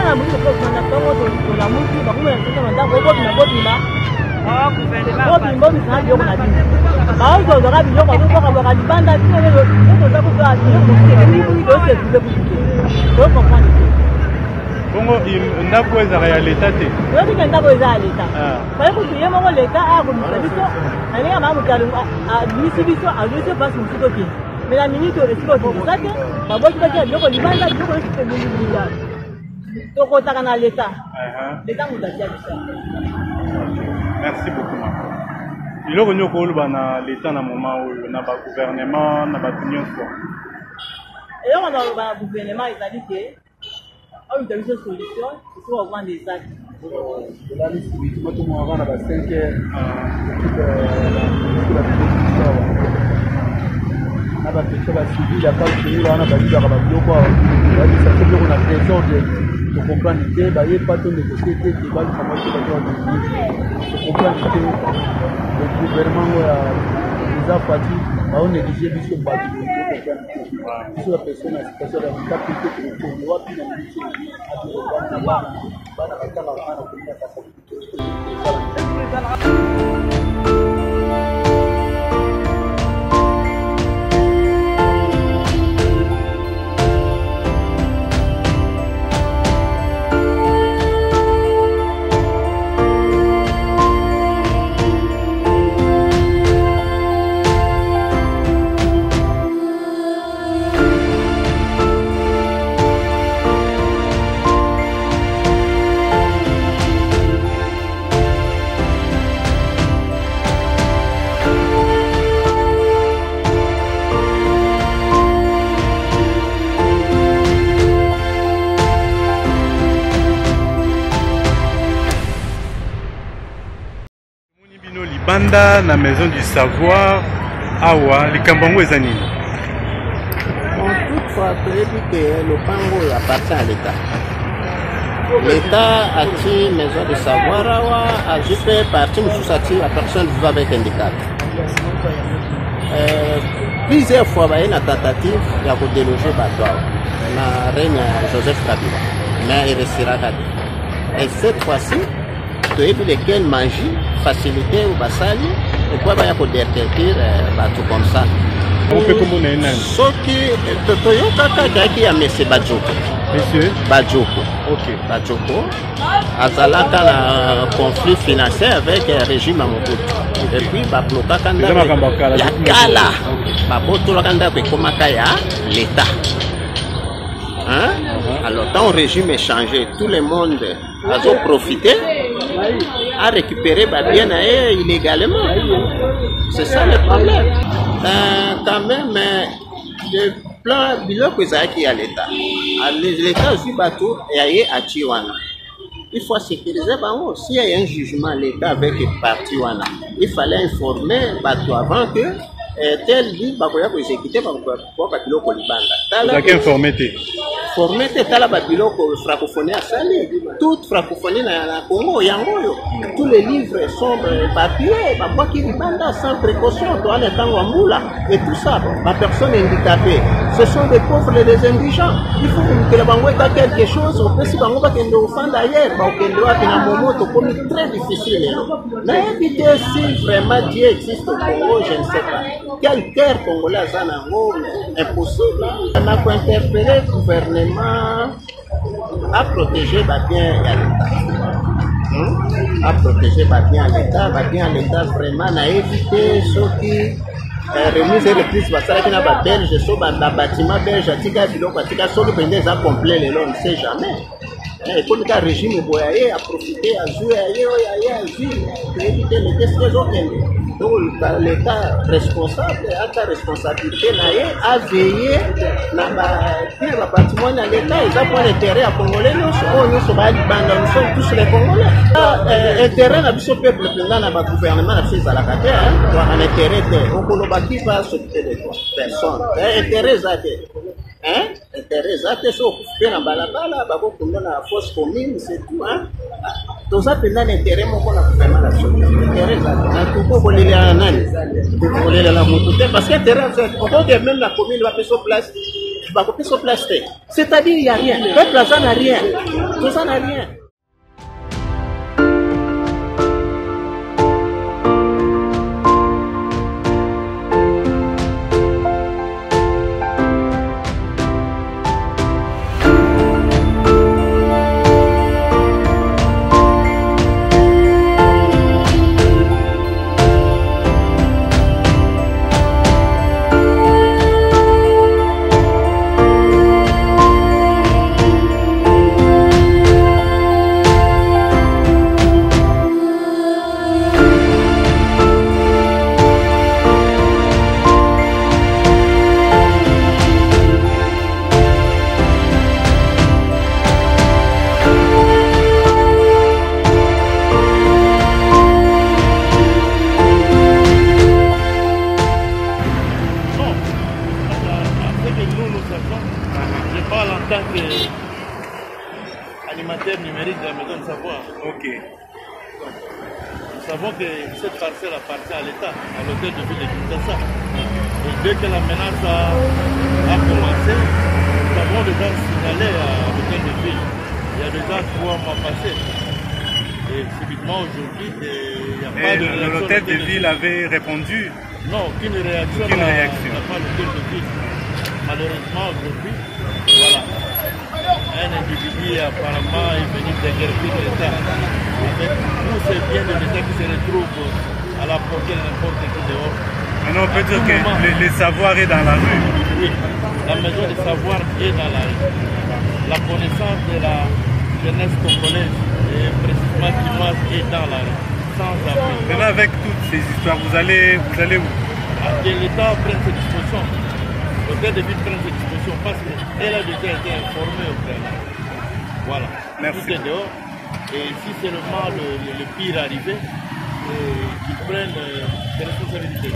na muri ko na tongo to la muti ba kuma na manda ko bo na bima ah gouvernement bo bimbo mi na yo na bima ba zo zo ga biyo ko ko ga libanda bino le to za ko ga ni ko ni do se ku ko comprendre bongo ndako ezaka ya leta te oyebi ke ndako eza ya leta faye kutu ye moko leta akomisa biso alinga maa moto abimisi biso alwisi mpasi mosusu tokende me na miniti oyo esika okendesa te baboki baki ya biloko libanda biloko esika elingilinga tokotaka na leta leta moto atia biso. Merci beaucoup mama. Biloko nyoko oloba na leta na moma oyo na bagouvernement na bato nyonso eloko na oloba na gouvernement ezali ke oh, il y a une solution, il faut avoir des actes. Là, il faut tout le monde avoir 5 heures. On a pas fait ça, il y a pas de suivi, on a pas dit qu'on a pas dit quoi. Ça fait qu'on a besoin de comprendre l'idée, bah il pas tout de côté, qui va le savoir qui va de comprendre l'idée. Le gouvernement nous a parti, on néglige bien sur bâti. Sur la personne à situation de handicap qui est pour nous, puis on dit Banda na maison du savoir awa likambango ezani en toute fois que le pango appartient à l'État. L'État a dit maison du savoir awa a juste partie de la personne vivant avec handicap. Plusieurs fois il y a une tentative de déloger Bato na règne Joseph Kabila, mais il restera cadre. Et cette fois-ci tu as vu lesquels manger facilité ou basali et quoi va y avoir des bateaux comme ça. On peut comme on est un ce qui Toyoka qui a monsieur Badjoko. Monsieur Badjoko. OK. Badjoko. Azalaka la conflit financier avec le régime Mobutu. Et puis Babloka Kanda. Yakala. Baboto la Kanda Bekomaka ya l'État. Hein? Alors, quand le régime est changé, tout le monde a profité à récupérer bien illégalement. C'est ça le problème. Quand même, le plan bilan que ça qui a l'État. L'État aussi bateau et à Tiwana. Il faut sécuriser. S'il y a un jugement l'État avec le parti Wana, il fallait informer bateau avant que tel dit bakoya ko exécuter pour papilo ko libanda. Vous avez informé formé tala babilo ko francophonie à Sali. Toute francophonie na Congo yango. Tous les livres sont papier, ba qui libanda sans précaution, toi les tango ambula et tout ça. La personne handicapée, ce sont des pauvres et des indigents. Il faut que la bango ait quelque chose, on peut si bango ba kendo ofan d'ailleurs, ba kendo wa na momoto comme très difficile. Mais éviter si vraiment Dieu existe au Congo, je ne sais pas. Quelle terre congolaise est impossible. On a interpellé le gouvernement à protéger bien l'État. À protéger bien l'État vraiment à éviter ceux qui remise et reprise parce qu'il y a des Belges sur le bâtiment belge, il y a des gens qui sont complets, on ne sait jamais. Et pour le régime boyaye a profité à jouer à vivre pour éviter les décisions. Donc l'État responsable a ta responsabilité à veiller dans le bâtiment de l'État. Ils ont pas l'intérêt à Congolais, nous sommes tous les Congolais. Intérêt à ce peuple dans le gouvernement à ces alacataires, un intérêt au Kolobaki va s'occuper de toi, personne. Intérêt intérêt so occupé na balabala bako kunda na force commune c'est tout tout ça pendant l'intérêt moko na gouvernement national intérêt na tuko bolela nani bolela la moto parce que intérêt on peut même la commune va faire place va couper sur plastique. C'est-à-dire, il n'y a rien. Le peuple, ça n'a rien. Tout ça n'a rien. Animateur numérique de la Maison de Savoir. Ok. Nous savons que cette parcelle appartient à l'État, à l'hôtel de ville de Kinshasa. Et dès que la menace a commencé, nous avons déjà signalé à l'hôtel de ville. Il y a déjà 3 mois passés. Et subitement aujourd'hui, il n'y a pas de réaction. L'hôtel de ville avait répondu? Non, aucune réaction. Aucune réaction. Il n'y a pas l'hôtel de ville. Malheureusement aujourd'hui, voilà. Un individu apparemment est venu déguerpir l'État. Tous ces biens de l'État qui se retrouvent à la portée de n'importe qui dehors. Maintenant on peut dire que le savoir est dans la rue. Oui, la maison de savoir est dans la rue. La connaissance de la jeunesse congolaise et précisément chinoise est dans la rue. Sans appui. Maintenant avec toutes ces histoires, vous allez où? Que l'État prenne ses dispositions. L'hôtel de ville prenne ses dispositions parce qu'elle a déjà été informée au préalable. Voilà. Merci. Tout est dehors. Et si c'est le pire arrivé, qu'ils prennent des responsabilités.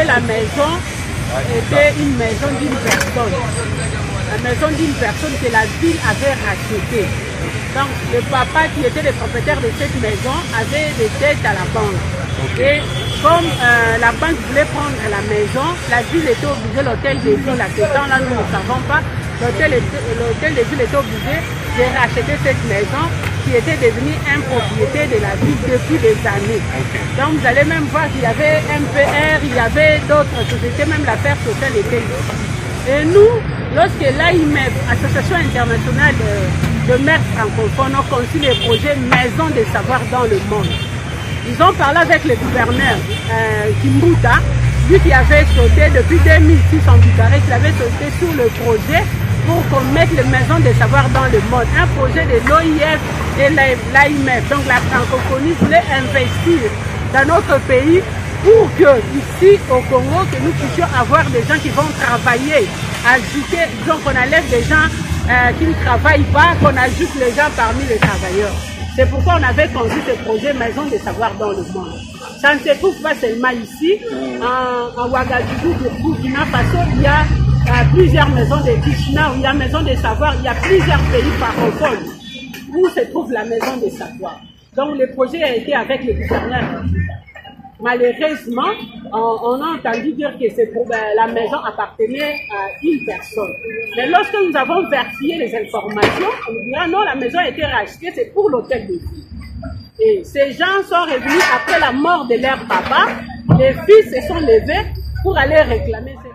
La maison était une maison d'une personne. La maison d'une personne que la ville avait rachetée. Donc le papa qui était le propriétaire de cette maison avait des dettes à la banque. Et comme la banque voulait prendre la maison, la ville était obligée, l'hôtel de ville, à ce temps-là nous ne savons pas, l'hôtel de ville était obligé de racheter cette maison qui était devenue une propriété de la ville depuis des années. Donc vous allez même voir qu'il y avait MPR, il y avait d'autres sociétés, même l'affaire sociale était ici. Et nous, lorsque l'AIMEF, Association internationale de maires francophones, a conçu le projet Maison des savoirs dans le monde, ils ont parlé avec le gouverneur Kimbuta, lui qui avait sauté depuis 2006 en Bucarest, il avait sauté sur le projet pour qu'on mette les maisons des savoirs dans le monde. Un projet de l'OIF et l'AIMEF. Donc la francophonie voulait investir dans notre pays pour que ici au Congo, que nous puissions avoir des gens qui vont travailler, ajouter, disons qu'on enlève des gens qui ne travaillent pas, qu'on ajoute les gens parmi les travailleurs. C'est pourquoi on avait conçu ce projet Maison des savoirs dans le monde. Ça ne se trouve pas seulement ici, en Ouagadougou, Burkina Faso, il y a plusieurs maisons de Chisinau, il y a Maison des savoirs, il y a plusieurs pays francophones où se trouve la Maison des savoirs. Donc le projet a été avec le gouverneur. Malheureusement, on a entendu dire que la maison appartenait à une personne. Mais lorsque nous avons vérifié les informations, on nous dira non, la maison a été rachetée, c'est pour l'hôtel de ville. Et ces gens sont revenus après la mort de leur papa. Les fils se sont levés pour aller réclamer cette